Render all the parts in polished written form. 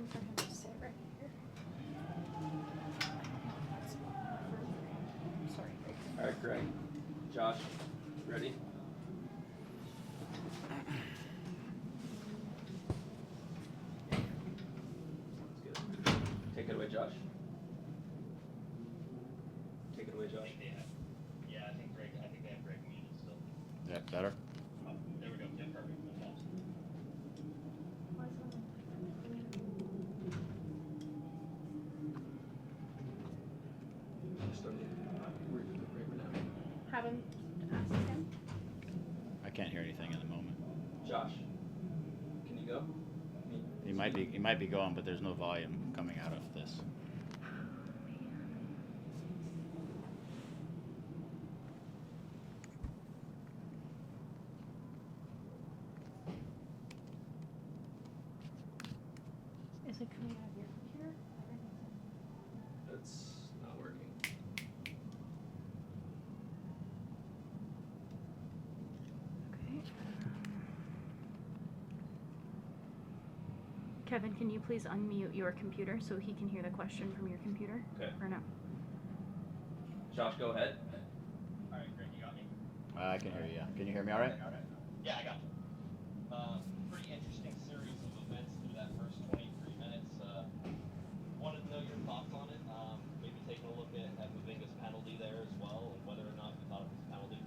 room for him to sit right here. Sorry. All right, Greg. Josh, ready? Sounds good. Take it away, Josh. Take it away, Josh. Yeah, I think they have Greg muted still. Is that better? Oh, there we go. Yeah, perfect. That's Have him ask him. I can't hear anything at the moment. Josh, can you go? He might be going, but there's no volume coming out of this. Is it coming out of your computer? It's not working. Okay. Kevin, can you please unmute your computer so he can hear the question from your computer? Okay. Or no? Josh, go ahead. all right, Greg, you got me? I can hear you. Yeah. Can you hear me all right? Yeah, I got you. Pretty interesting series of events through that first 23 minutes. Wanted to know your thoughts on it. Maybe taking a look at Mavinga's penalty there as well, and whether or not you thought it was a penalty.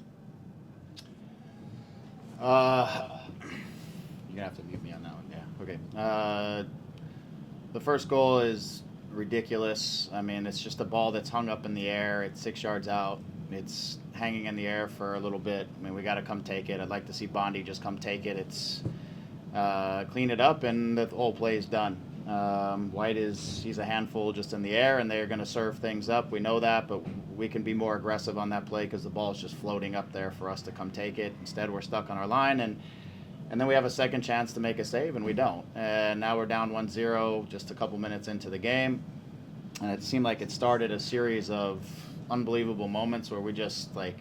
You're gonna have to mute me on that one. Yeah. Okay. The first goal is ridiculous. I mean, it's just a ball that's hung up in the air. It's 6 yards out. It's hanging in the air for a little bit. I mean, we got to come take it. I'd like to see Bondi just come take it. It's clean it up, and the whole play is done. White he's a handful just in the air, and they're going to serve things up. We know that, but we can be more aggressive on that play because the ball is just floating up there for us to come take it. Instead, we're stuck on our line, and then we have a second chance to make a save, and we don't. And now we're down 1-0 just a couple minutes into the game, and it seemed like it started a series of unbelievable moments where we just, like,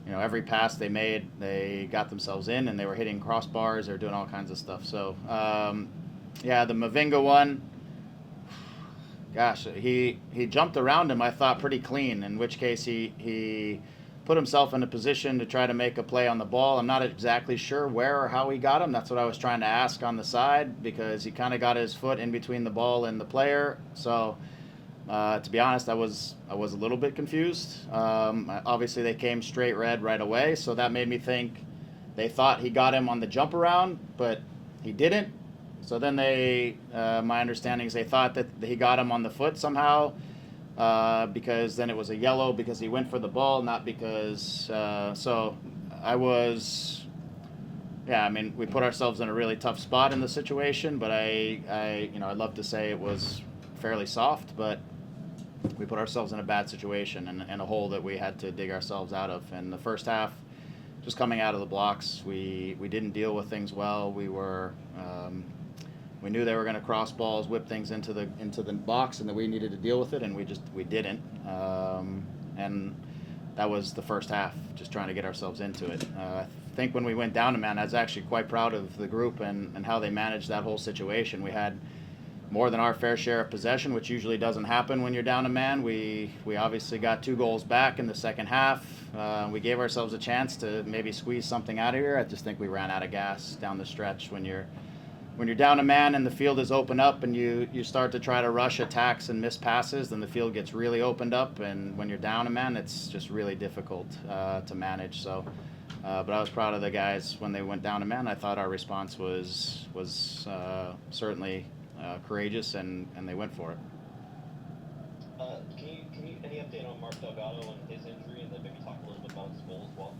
you know, every pass they made, they got themselves in, and they were hitting crossbars. They were doing all kinds of stuff. So, yeah, the Mavinga one, gosh, he jumped around him, I thought, pretty clean, in which case he put himself in a position to try to make a play on the ball. I'm not exactly sure where or how he got him. That's what I was trying to ask on the side, because he kind of got his foot in between the ball and the player. So, to be honest, I was a little bit confused. Obviously, they came straight red right away, so that made me think they thought he got him on the jump around, but he didn't. So then my understanding is they thought that he got him on the foot somehow, because then it was a yellow because he went for the ball, not because. So I was, yeah. I mean, we put ourselves in a really tough spot in the situation, but I'd love to say it was fairly soft, but we put ourselves in a bad situation and a hole that we had to dig ourselves out of. And the first half, just coming out of the blocks, we didn't deal with things well. We knew they were going to cross balls, whip things into the box, and that we needed to deal with it, and we didn't. And that was the first half, just trying to get ourselves into it. I think when we went down to man, I was actually quite proud of the group and how they managed that whole situation. We had more than our fair share of possession, which usually doesn't happen when you're down a man. We obviously got 2 goals back in the second half. We gave ourselves a chance to maybe squeeze something out of here. I just think we ran out of gas down the stretch. When you're down a man and the field is open up and you start to try to rush attacks and miss passes, then the field gets really opened up. And when you're down a man, it's just really difficult to manage. So, but I was proud of the guys when they went down a man. I thought our response was certainly courageous, and they went for it. Can you any update on Mark Delgado and his injury, and then maybe talk a little bit about his goal as well?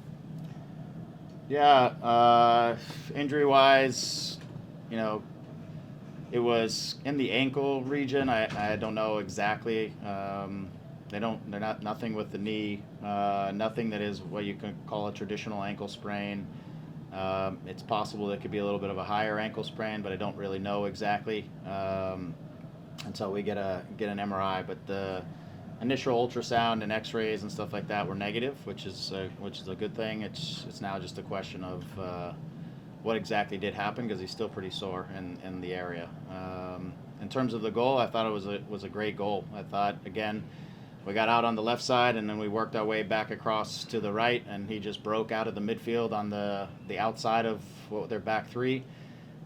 Yeah, injury-wise, it was in the ankle region. I don't know exactly. They're not nothing with the knee. Nothing that is what you can call a traditional ankle sprain. It's possible it could be a little bit of a higher ankle sprain, but I don't really know exactly until we get an MRI. But the initial ultrasound and X-rays and stuff like that were negative, which is a good thing. It's now just a question of what exactly did happen because he's still pretty sore in the area. In terms of the goal, I thought it was a great goal. I thought, again, we got out on the left side and then we worked our way back across to the right, and he just broke out of the midfield on the outside of their back three.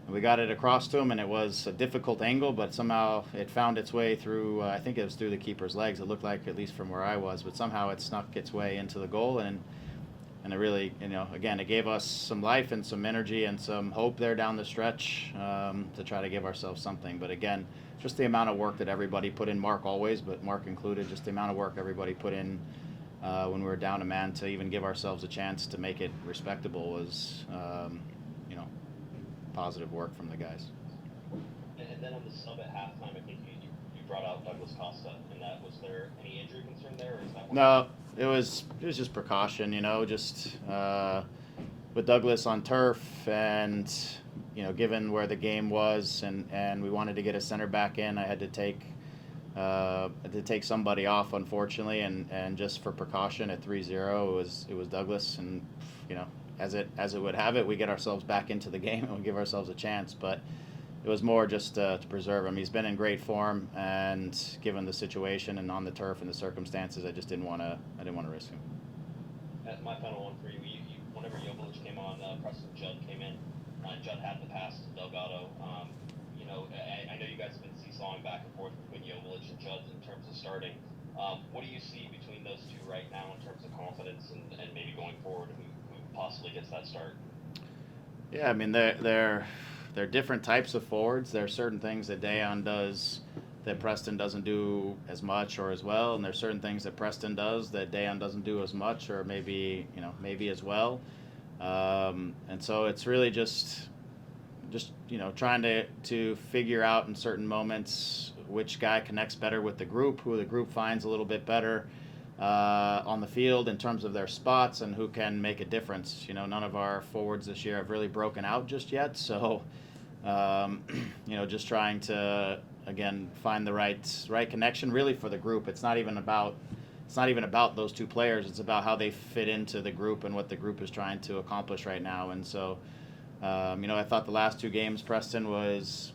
And we got it across to him, and it was a difficult angle, but somehow it found its way through, I think it was through the keeper's legs. It looked like, at least from where I was, but somehow it snuck its way into the goal, and it really, again, it gave us some life and some energy and some hope there down the stretch to try to give ourselves something. But again, just the amount of work that everybody put in, Mark always, but Mark included, just the amount of work everybody put in when we were down a man to even give ourselves a chance to make it respectable was, positive work from the guys. And then on the sub at halftime, I think you brought out Douglas Costa, and was there any injury concern there, or is that one? No, it was just precaution, just with Douglas on turf, and given where the game was, and we wanted to get a center back in, I had to take somebody off, unfortunately, and just for precaution at 3-0, it was Douglas, and as it would have it, we get ourselves back into the game and we give ourselves a chance. But it was more just to preserve him. He's been in great form, and given the situation and on the turf and the circumstances, I just didn't want to risk him. My final one for you. Whenever Jovic came on, Preston Judd came in. Judd had the pass to Delgado. I know you guys have been seesawing back and forth between Jovic and Judd in terms of starting. What do you see between those two right now in terms of confidence and maybe going forward? Who possibly gets that start? Yeah, I mean they're different types of forwards. There are certain things that Dayon does that Preston doesn't do as much or as well, and there's certain things that Preston does that Dayon doesn't do as much or maybe as well. And so it's really just trying to figure out in certain moments which guy connects better with the group, who the group finds a little bit better on the field in terms of their spots, and who can make a difference. None of our forwards this year have really broken out just yet, so just trying to again find the right connection really for the group. It's not even about those two players. It's about how they fit into the group and what the group is trying to accomplish right now. And so I thought the last two games Preston was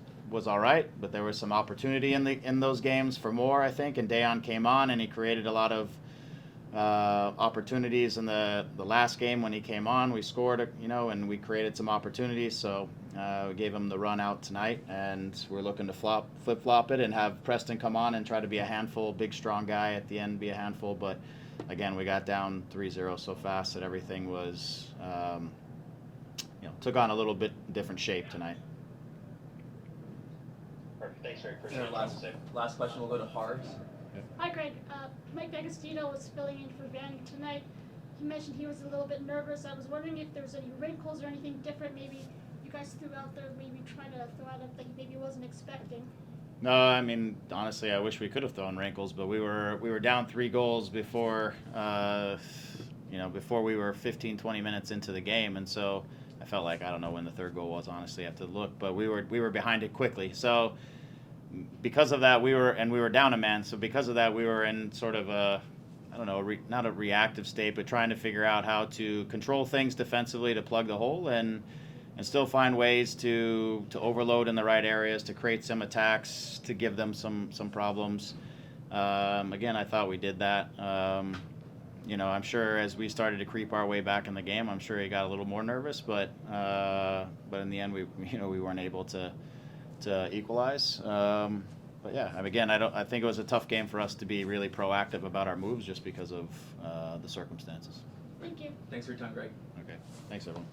all right, but there was some opportunity in those games for more, I think, and Dayon came on and he created a lot of opportunities in the last game. When he came on, we scored, and we created some opportunities, so we gave him the run out tonight, and we're looking to flip-flop it and have Preston come on and try to be a handful, big strong guy at the end, be a handful. But again, we got down 3-0 so fast that everything was took on a little bit different shape tonight. Perfect. Thanks, Ray. Appreciate And it. last question will go to Hargs. Hi, Greg. Mike D'Agostino was filling in for Vanney tonight. He mentioned he was a little bit nervous. I was wondering if there was any wrinkles or anything different maybe you guys threw out there, maybe trying to throw out that he maybe wasn't expecting. No, I mean, honestly, I wish we could have thrown wrinkles, but we were down 3 goals before we were 15, 20 minutes into the game, and so I felt like, I don't know when the third goal was, honestly, I have to look, but we were behind it quickly. So because of that, we were down a man. So because of that, we were in sort of a, I don't know, not a reactive state, but trying to figure out how to control things defensively to plug the hole and still find ways to overload in the right areas, to create some attacks, to give them some problems. Again, I thought we did that. I'm sure as we started to creep our way back in the game, I'm sure he got a little more nervous, but in the end, we weren't able to equalize. But yeah, again, I think it was a tough game for us to be really proactive about our moves just because of the circumstances. Thank you. Thanks for your time, Greg. Okay, thanks everyone.